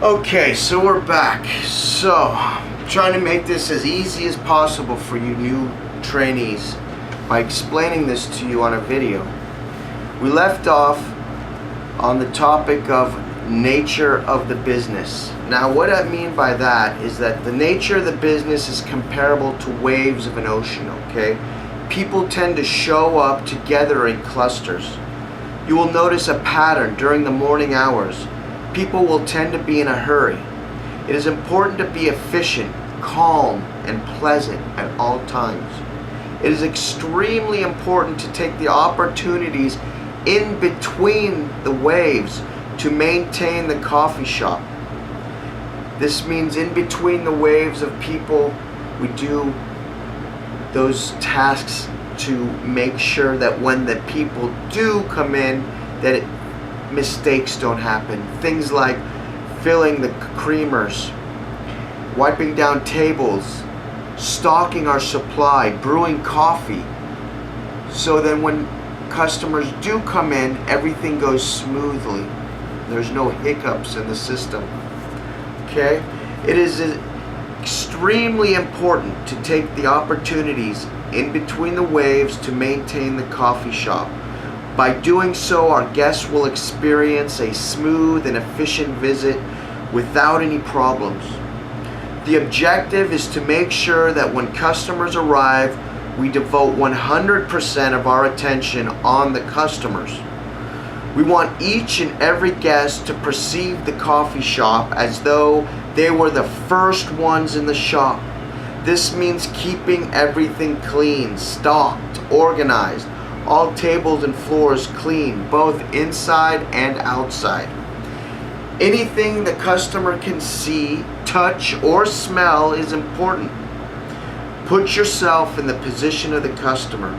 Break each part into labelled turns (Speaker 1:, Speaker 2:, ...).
Speaker 1: Okay, so we're back. So, trying to make this as easy as possible for you new trainees by explaining this to you on a video. We left off on the topic of nature of the business. Now, what I mean by that is that the nature of the business is comparable to waves of an ocean, okay? People tend to show up together in clusters. You will notice a pattern during the morning hours. People will tend to be in a hurry. It is important to be efficient, calm, and pleasant at all times. It is extremely important to take the opportunities in between the waves to maintain the coffee shop. This means in between the waves of people, we do those tasks to make sure that when the people do come in, that mistakes don't happen. Things like filling the creamers, wiping down tables, stocking our supply, brewing coffee. So then when customers do come in, everything goes smoothly. There's no hiccups in the system. Okay? It is extremely important to take the opportunities in between the waves to maintain the coffee shop. By doing so, our guests will experience a smooth and efficient visit without any problems. The objective is to make sure that when customers arrive, we devote 100% of our attention on the customers. We want each and every guest to perceive the coffee shop as though they were the first ones in the shop. This means keeping everything clean, stocked, organized, all tables and floors clean, both inside and outside. Anything the customer can see, touch, or smell is important. Put yourself in the position of the customer.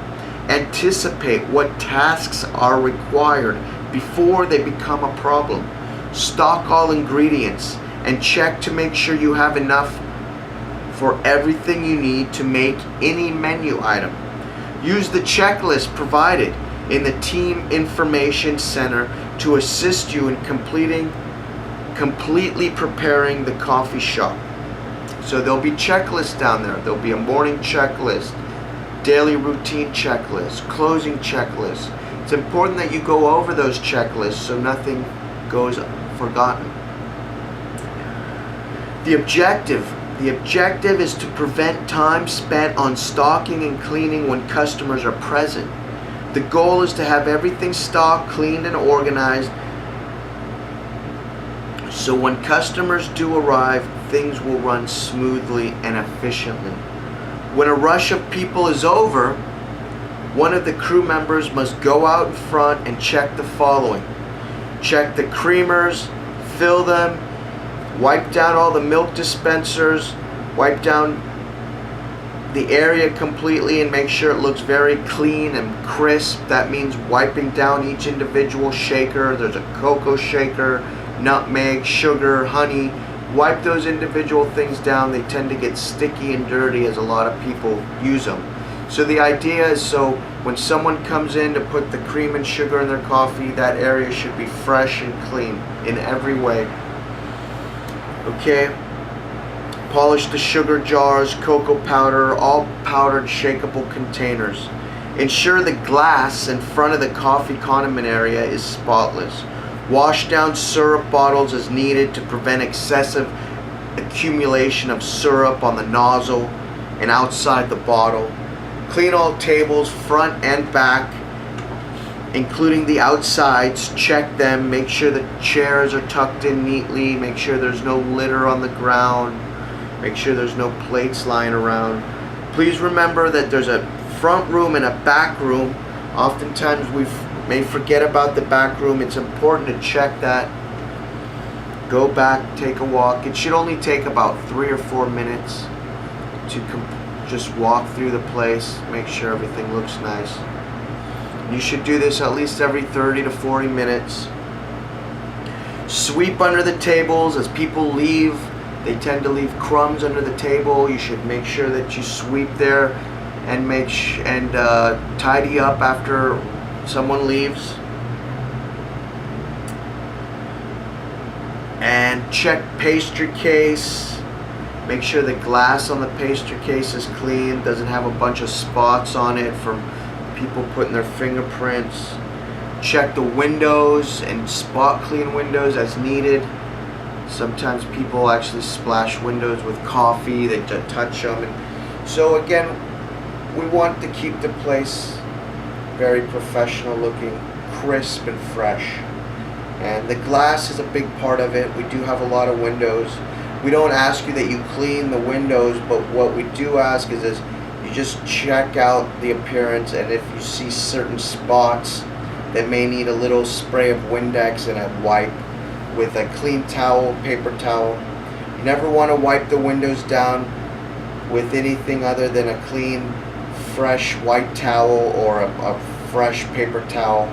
Speaker 1: Anticipate what tasks are required before they become a problem. Stock all ingredients and check to make sure you have enough for everything you need to make any menu item. Use the checklist provided in the Team Information Center to assist you in completely preparing the coffee shop. So there'll be checklists down there. There'll be a morning checklist, daily routine checklist, closing checklist. It's important that you go over those checklists so nothing goes forgotten. The objective is to prevent time spent on stocking and cleaning when customers are present. The goal is to have everything stocked, cleaned, and organized so when customers do arrive, things will run smoothly and efficiently. When a rush of people is over, one of the crew members must go out in front and check the following. Check the creamers, fill them, wipe down all the milk dispensers, wipe down the area completely and make sure it looks very clean and crisp. That means wiping down each individual shaker. There's a cocoa shaker, nutmeg, sugar, honey. Wipe those individual things down. They tend to get sticky and dirty as a lot of people use them. So the idea is so when someone comes in to put the cream and sugar in their coffee, that area should be fresh and clean in every way. Okay, polish the sugar jars, cocoa powder, all powdered shakeable containers. Ensure the glass in front of the coffee condiment area is spotless. Wash down syrup bottles as needed to prevent excessive accumulation of syrup on the nozzle and outside the bottle. Clean all tables, front and back, including the outsides. Check them, make sure the chairs are tucked in neatly, make sure there's no litter on the ground, make sure there's no plates lying around. Please remember that there's a front room and a back room. Oftentimes we may forget about the back room. It's important to check that. Go back, take a walk. It should only take about 3 or 4 minutes to just walk through the place, make sure everything looks nice. You should do this at least every 30 to 40 minutes. Sweep under the tables as people leave. They tend to leave crumbs under the table. You should make sure that you sweep there and tidy up after someone leaves. And check pastry case. Make sure the glass on the pastry case is clean, doesn't have a bunch of spots on it from people putting their fingerprints. Check the windows and spot clean windows as needed. Sometimes people actually splash windows with coffee, they just touch them. And so again, we want to keep the place very professional looking, crisp and fresh. And the glass is a big part of it. We do have a lot of windows. We don't ask you that you clean the windows, but what we do ask is you just check out the appearance, and if you see certain spots that may need a little spray of Windex and a wipe with a clean towel, paper towel. You never want to wipe the windows down with anything other than a clean, fresh white towel or a fresh paper towel,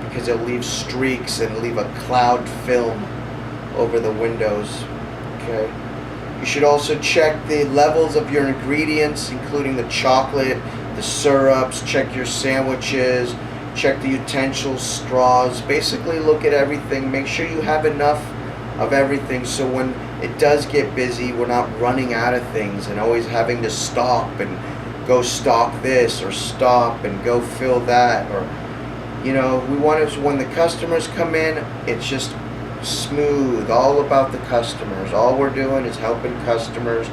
Speaker 1: because it'll leave streaks and leave a cloud film over the windows. Okay. You should also check the levels of your ingredients, including the chocolate, the syrups, check your sandwiches, check the utensils, straws, basically look at everything. Make sure you have enough of everything so when it does get busy, we're not running out of things and always having to stop and go stock this or stop and go fill that. Or, you know, we want to, when the customers come in, it's just smooth, all about the customers. All we're doing is helping customers.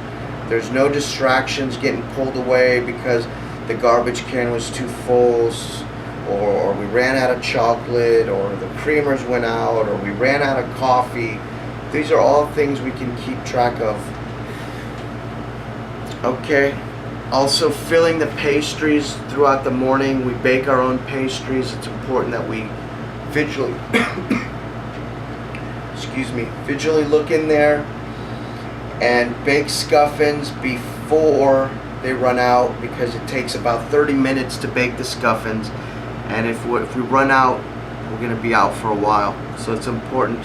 Speaker 1: There's no distractions getting pulled away because the garbage can was too full, or we ran out of chocolate, or the creamers went out, or we ran out of coffee. These are all things we can keep track of. Okay. Also, filling the pastries throughout the morning. We bake our own pastries. It's important that we visually visually look in there and bake scuffins before they run out, because it takes about 30 minutes to bake the scuffins, and if we run out, we're going to be out for a while. So it's important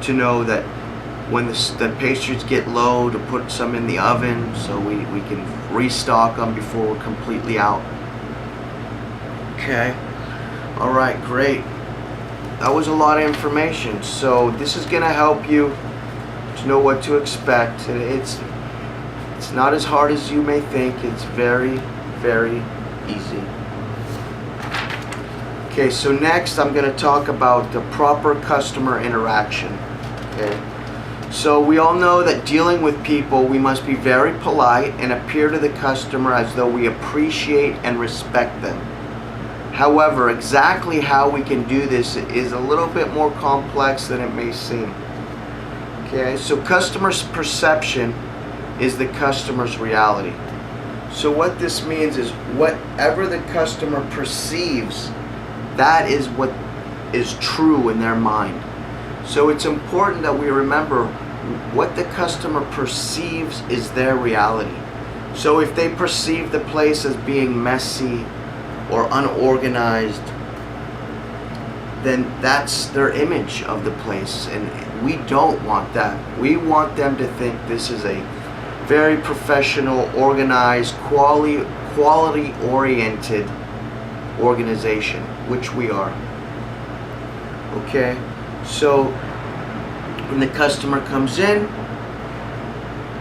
Speaker 1: to know that when the pastries get low, to put some in the oven so we can restock them before we're completely out. Okay. Alright, great. That was a lot of information. So this is going to help you to know what to expect. And it's not as hard as you may think. It's very, very easy. Okay, so next I'm going to talk about the proper customer interaction. Okay. So we all know that dealing with people, we must be very polite and appear to the customer as though we appreciate and respect them. However, exactly how we can do this is a little bit more complex than it may seem. Okay, so customer's perception is the customer's reality. So what this means is whatever the customer perceives, that is what is true in their mind. So it's important that we remember what the customer perceives is their reality. So if they perceive the place as being messy or unorganized, then that's their image of the place, and we don't want that. We want them to think this is a very professional, organized, quality-oriented organization, which we are. Okay, so when the customer comes in,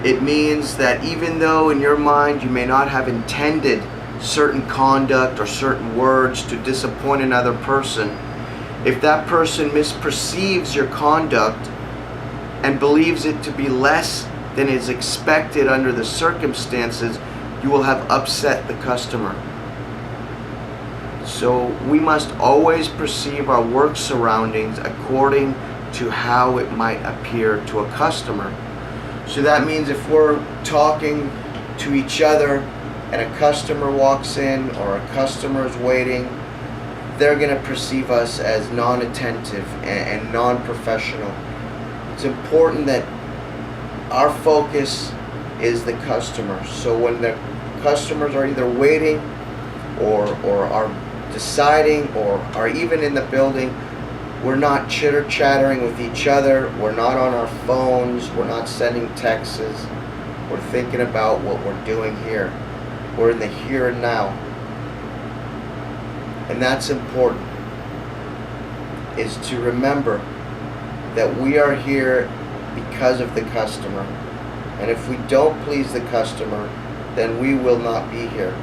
Speaker 1: it means that even though in your mind you may not have intended certain conduct or certain words to disappoint another person, if that person misperceives your conduct and believes it to be less than is expected under the circumstances, you will have upset the customer. So we must always perceive our work surroundings according to how it might appear to a customer. So that means if we're talking to each other and a customer walks in or a customer is waiting, they're going to perceive us as non-attentive and non-professional. It's important that our focus is the customer. So when the customers are either waiting or are deciding or are even in the building, we're not chitter-chattering with each other, we're not on our phones, we're not sending texts, we're thinking about what we're doing here. We're in the here and now. And that's important, is to remember that we are here because of the customer. And if we don't please the customer, then we will not be here.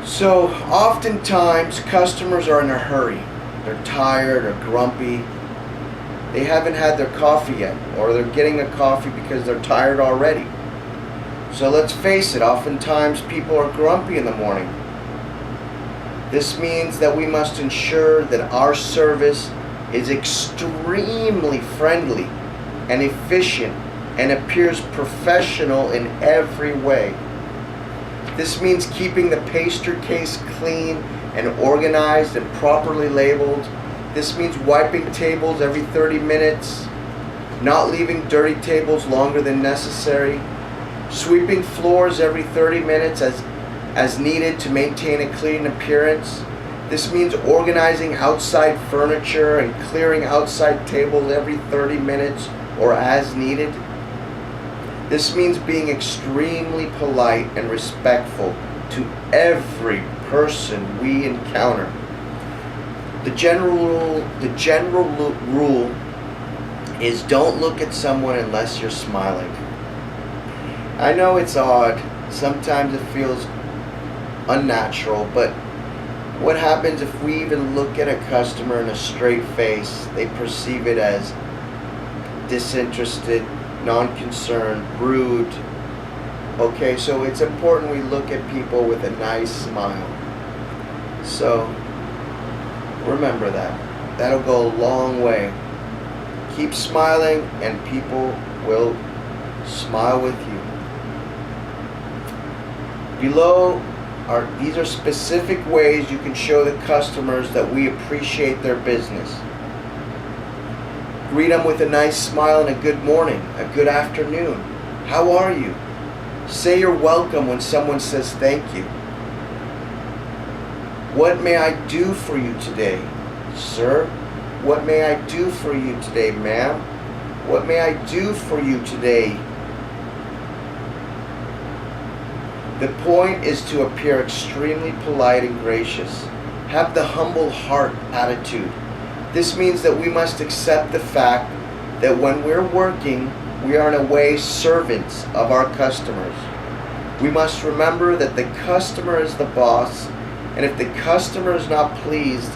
Speaker 1: So oftentimes customers are in a hurry. They're tired or grumpy. They haven't had their coffee yet, or they're getting a coffee because they're tired already. So let's face it, oftentimes people are grumpy in the morning. This means that we must ensure that our service is extremely friendly and efficient and appears professional in every way. This means keeping the pastry case clean and organized and properly labeled. This means wiping tables every 30 minutes, not leaving dirty tables longer than necessary, sweeping floors every 30 minutes as needed to maintain a clean appearance. This means organizing outside furniture and clearing outside tables every 30 minutes or as needed. This means being extremely polite and respectful to every person we encounter. The general rule is don't look at someone unless you're smiling. I know it's odd. Sometimes it feels unnatural, but what happens if we even look at a customer in a straight face? They perceive it as disinterested, non-concerned, rude. Okay, so it's important we look at people with a nice smile. So remember that. That'll go a long way. Keep smiling and people will smile with you. Below these are specific ways you can show the customers that we appreciate their business. Greet them with a nice smile and a good morning, a good afternoon. How are you? Say you're welcome when someone says thank you. What may I do for you today, sir? What may I do for you today, ma'am? What may I do for you today? The point is to appear extremely polite and gracious. Have the humble heart attitude. This means that we must accept the fact that when we're working, we are in a way servants of our customers. We must remember that the customer is the boss, and if the customer is not pleased,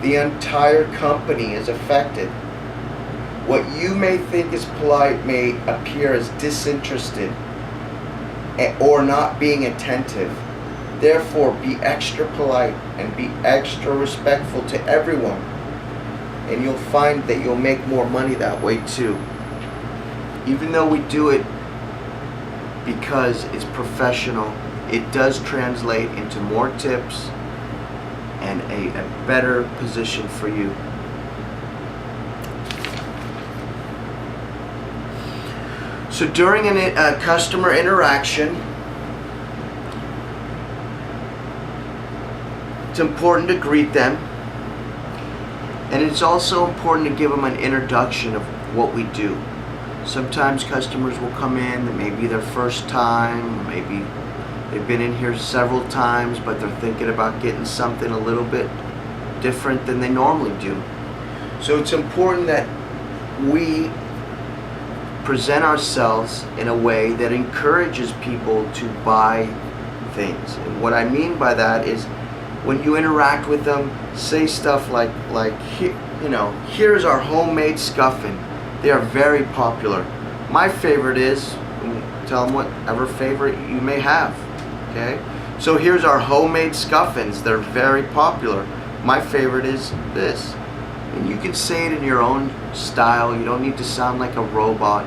Speaker 1: the entire company is affected. What you may think is polite may appear as disinterested or not being attentive. Therefore, be extra polite and be extra respectful to everyone. And you'll find that you'll make more money that way too. Even though we do it because it's professional, it does translate into more tips and a better position for you. So during a customer interaction, it's important to greet them. And it's also important to give them an introduction of what we do. Sometimes customers will come in, that may be their first time, maybe they've been in here several times, but they're thinking about getting something a little bit different than they normally do. So it's important that we present ourselves in a way that encourages people to buy things. And what I mean by that is when you interact with them, say stuff like here's our homemade scuffin. They are very popular. My favorite is, tell them whatever favorite you may have. Okay? So here's our homemade scuffins. They're very popular. My favorite is this. And you can say it in your own style. You don't need to sound like a robot.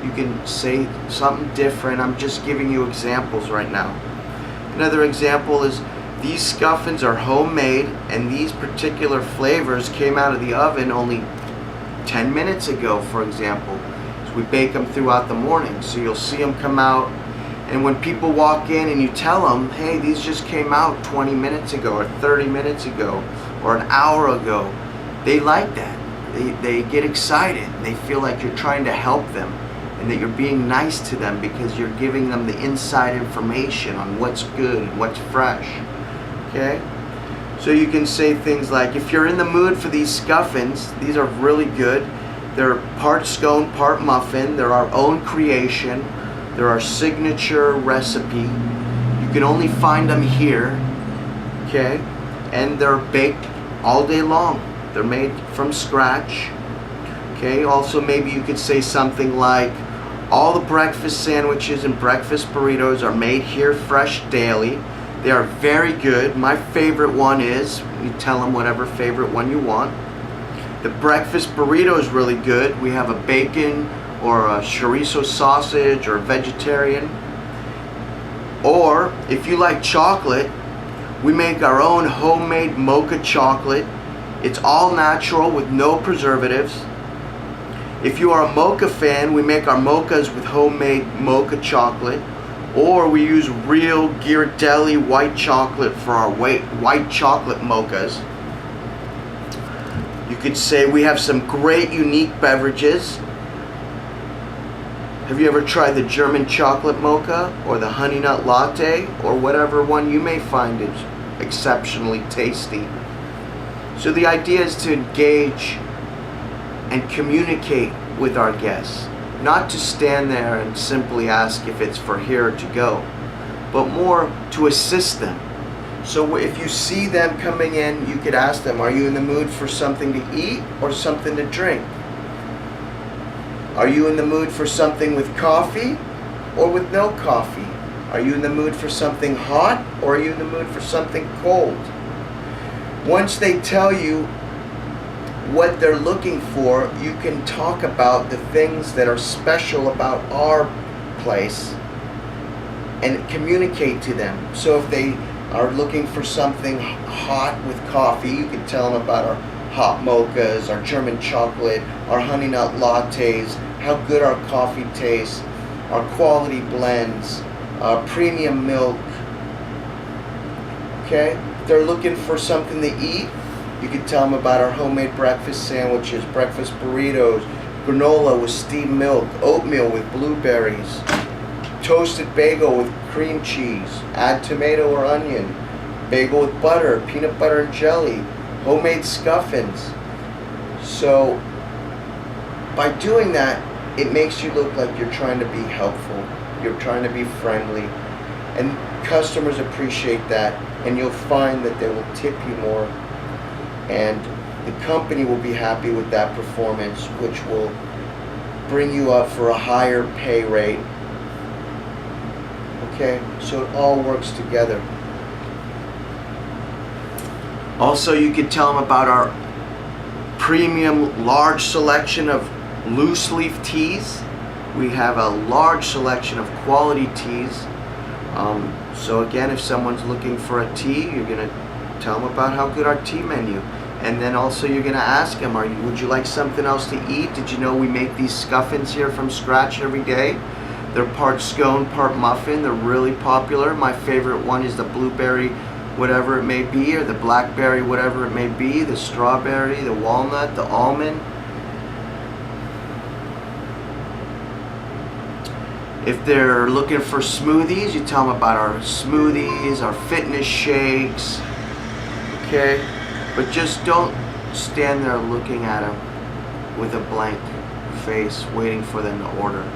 Speaker 1: You can say something different. I'm just giving you examples right now. Another example is these scuffins are homemade, and these particular flavors came out of the oven only 10 minutes ago, for example. So we bake them throughout the morning. So you'll see them come out, and when people walk in and you tell them, hey, these just came out 20 minutes ago or 30 minutes ago or an hour ago, they like that. They get excited. They feel like you're trying to help them and that you're being nice to them because you're giving them the inside information on what's good and what's fresh. Okay? So you can say things like, if you're in the mood for these scuffins, these are really good. They're part scone, part muffin. They're our own creation. They're our signature recipe. You can only find them here, okay? And they're baked all day long. They're made from scratch, okay? Also, maybe you could say something like, all the breakfast sandwiches and breakfast burritos are made here fresh daily. They are very good. My favorite one is, you tell them whatever favorite one you want. The breakfast burrito is really good. We have a bacon or a chorizo sausage or vegetarian. Or if you like chocolate, we make our own homemade mocha chocolate. It's all natural with no preservatives. If you are a mocha fan, we make our mochas with homemade mocha chocolate. Or we use real Ghirardelli white chocolate for our white chocolate mochas. You could say we have some great unique beverages. Have you ever tried the German chocolate mocha or the honey nut latte or whatever one you may find is exceptionally tasty? So the idea is to engage and communicate with our guests. Not to stand there and simply ask if it's for here or to go, but more to assist them. So if you see them coming in, you could ask them, are you in the mood for something to eat or something to drink? Are you in the mood for something with coffee or with no coffee? Are you in the mood for something hot or are you in the mood for something cold? Once they tell you what they're looking for, you can talk about the things that are special about our place and communicate to them. So if they are looking for something hot with coffee, you can tell them about our hot mochas, our German chocolate, our honey nut lattes, how good our coffee tastes, our quality blends, our premium milk. Okay? If they're looking for something to eat, you can tell them about our homemade breakfast sandwiches, breakfast burritos, granola with steamed milk, oatmeal with blueberries, toasted bagel with cream cheese, add tomato or onion, bagel with butter, peanut butter and jelly, homemade scuffins. So by doing that, it makes you look like you're trying to be helpful, you're trying to be friendly, and customers appreciate that, and you'll find that they will tip you more. And the company will be happy with that performance, which will bring you up for a higher pay rate. Okay, so it all works together. Also, you could tell them about our premium large selection of loose leaf teas. We have a large selection of quality teas. So again, if someone's looking for a tea, you're going to tell them about how good our tea menu. And then also you're going to ask them, would you like something else to eat? Did you know we make these scuffins here from scratch every day? They're part scone, part muffin. They're really popular. My favorite one is the blueberry, whatever it may be, or the blackberry, whatever it may be, the strawberry, the walnut, the almond. If they're looking for smoothies, you tell them about our smoothies, our fitness shakes, okay? But just don't stand there looking at them with a blank face, waiting for them to order.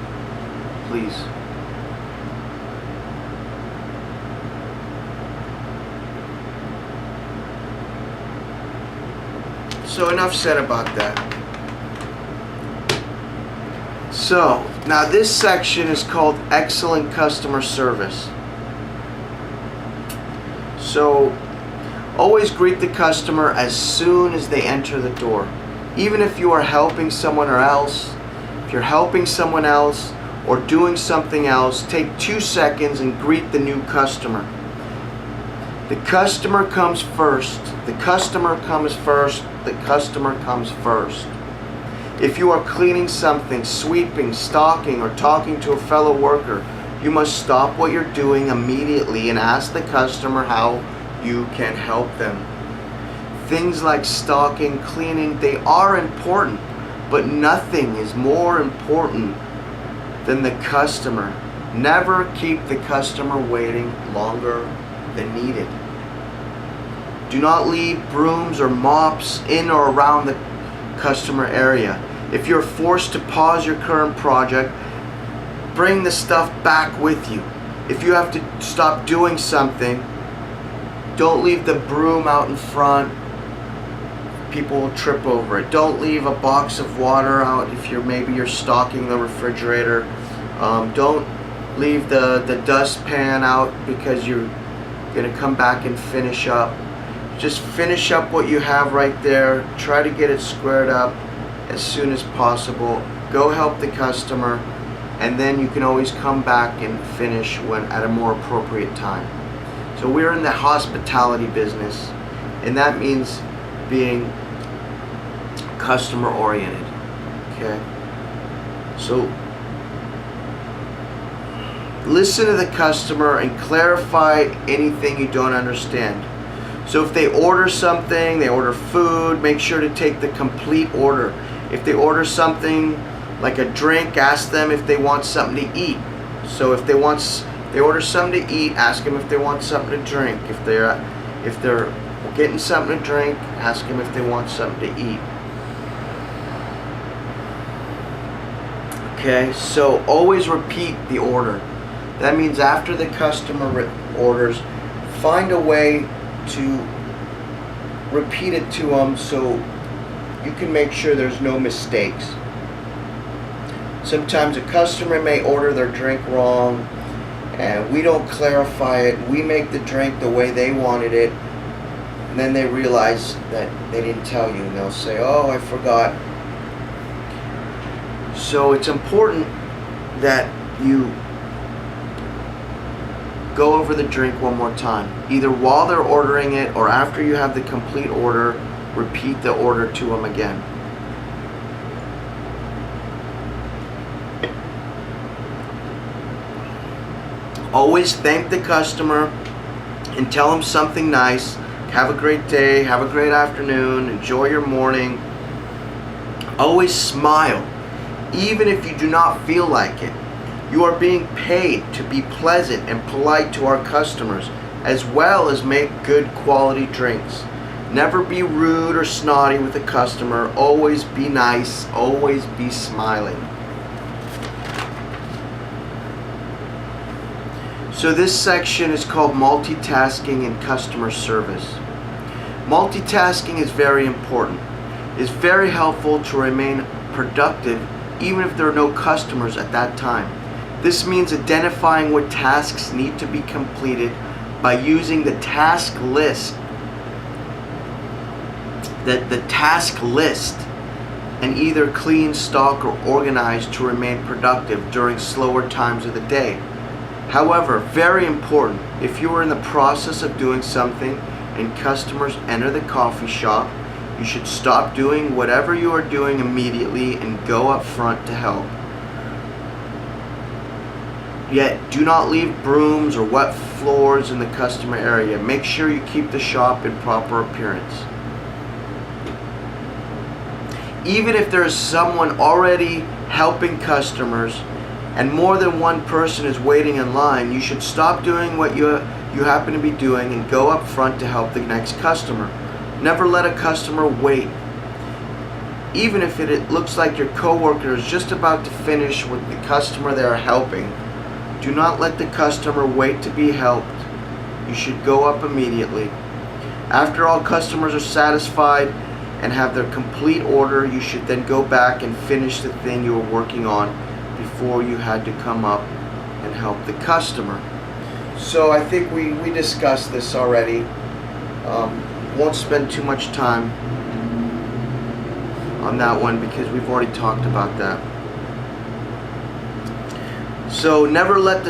Speaker 1: Please. So enough said about that. So, now this section is called Excellent Customer Service. So, always greet the customer as soon as they enter the door. Even if you are helping someone else, if you're helping someone else or doing something else, take 2 seconds and greet the new customer. The customer comes first. The customer comes first. The customer comes first. If you are cleaning something, sweeping, stocking, or talking to a fellow worker, you must stop what you're doing immediately and ask the customer how you can help them. Things like stocking, cleaning, they are important, but nothing is more important than the customer. Never keep the customer waiting longer than needed. Do not leave brooms or mops in or around the customer area. If you're forced to pause your current project, bring the stuff back with you. If you have to stop doing something, don't leave the broom out in front. People will trip over it. Don't leave a box of water out if you're stocking the refrigerator. Don't leave the dustpan out because you're gonna come back and finish up. Just finish up what you have right there. Try to get it squared up as soon as possible. Go help the customer, and then you can always come back and finish when at a more appropriate time. So we're in the hospitality business, and that means being customer oriented. Okay, so listen to the customer and clarify anything you don't understand. So if they order something, they order food, make sure to take the complete order. If they order something like a drink, ask them if they want something to eat. So if they order something to eat, ask them if they want something to drink. If they're getting something to drink, ask them if they want something to eat. Okay, so always repeat the order. That means after the customer orders, find a way to repeat it to them so you can make sure there's no mistakes. Sometimes a customer may order their drink wrong and we don't clarify it. We make the drink the way they wanted it, and then they realize that they didn't tell you, and they'll say, "Oh, I forgot." So it's important that you go over the drink one more time. Either while they're ordering it or after you have the complete order, repeat the order to them again. Always thank the customer and tell them something nice. Have a great day, have a great afternoon, enjoy your morning. Always smile, even if you do not feel like it. You are being paid to be pleasant and polite to our customers, as well as make good quality drinks. Never be rude or snotty with a customer. Always be nice. Always be smiling. So this section is called multitasking in customer service. Multitasking is very important. It's very helpful to remain productive even if there are no customers at that time. This means identifying what tasks need to be completed by using the task list. The task list, and either clean, stock, or organize to remain productive during slower times of the day. However, very important, if you are in the process of doing something and customers enter the coffee shop, you should stop doing whatever you are doing immediately and go up front to help. Yet, do not leave brooms or wet floors in the customer area. Make sure you keep the shop in proper appearance. Even if there is someone already helping customers and more than one person is waiting in line, you should stop doing what you happen to be doing and go up front to help the next customer. Never let a customer wait. Even if it looks like your coworker is just about to finish with the customer they are helping, do not let the customer wait to be helped. You should go up immediately. After all customers are satisfied and have their complete order, you should then go back and finish the thing you were working on before you had to come up and help the customer. So I think we discussed this already. Won't spend too much time on that one because we've already talked about that. So never let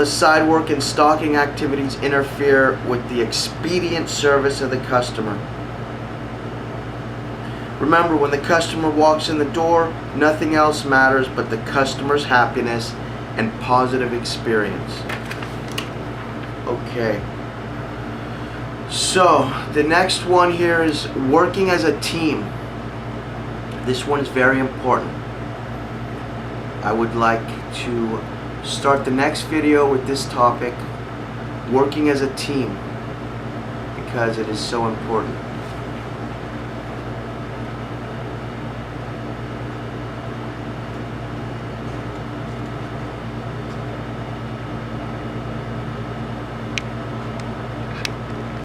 Speaker 1: side work and stocking activities interfere with the expedient service of the customer. Remember, when the customer walks in the door, nothing else matters but the customer's happiness and positive experience. Okay. So, the next one here is working as a team. This one is very important. I would like to start the next video with this topic, working as a team, because it is so important.